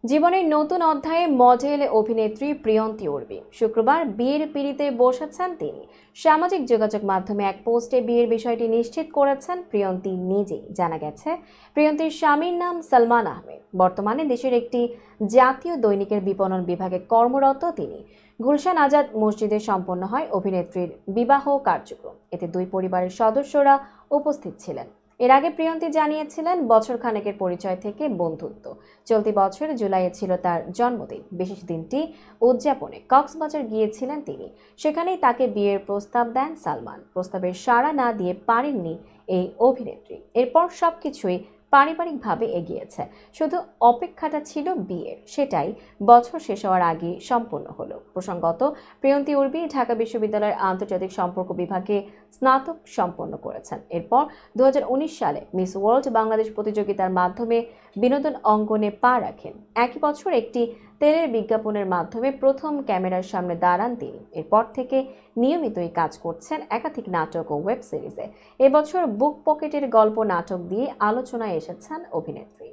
জীবনের নতুন অধ্যায়ে মডেল অভিনেত্রী প্রিয়ন্তী উর্বি শুক্রবার বিয়ের পিঁড়িতে বসেছেন তিনি। সামাজিক যোগাযোগ মাধ্যমে এক পোস্টে বিয়ের বিষয়টি নিশ্চিত করেছেন প্রিয়ন্তী নিজেই। জানা গেছে, প্রিয়ন্তীর স্বামীর নাম সালমান আহমেদ। বর্তমানে দেশের একটি জাতীয় দৈনিকের বিপণন বিভাগে কর্মরত তিনি। গুলশান আজাদ মসজিদে সম্পন্ন হয় অভিনেত্রীর বিবাহ কার্যক্রম। এতে দুই পরিবারের সদস্যরা উপস্থিত ছিলেন। এর আগে প্রিয়ন্তী জানিয়েছিলেন, বছর খানেকের পরিচয় থেকে বন্ধুত্ব। চলতি বছর জুলাইয়ে ছিল তার জন্মদিন। বিশেষ দিনটি উদযাপনে কক্সবাজার গিয়েছিলেন তিনি। সেখানেই তাকে বিয়ের প্রস্তাব দেন সালমান। প্রস্তাবের সাড়া না দিয়ে পারেননি এই অভিনেত্রী। এরপর সবকিছুই পারিবারিকভাবে এগিয়েছে। শুধু অপেক্ষাটা ছিল বিয়ের, সেটাই বছর শেষ হওয়ার আগে সম্পন্ন হলো। প্রসঙ্গত, প্রিয়ন্তী উর্বি ঢাকা বিশ্ববিদ্যালয়ের আন্তর্জাতিক সম্পর্ক বিভাগে স্নাতক সম্পন্ন করেছেন। এরপর 2019 সালে মিস ওয়ার্ল্ড বাংলাদেশ প্রতিযোগিতার মাধ্যমে বিনোদন অঙ্গনে পা রাখেন। একই বছর একটি তেলের বিজ্ঞাপনের মাধ্যমে প্রথম ক্যামেরার সামনে দাঁড়ান তিনি। এরপর থেকে নিয়মিতই কাজ করছেন একাধিক নাটক ও ওয়েব সিরিজে। এবছর বুক পকেটের গল্প নাটক দিয়ে আলোচনায় এসেছেন অভিনেত্রী।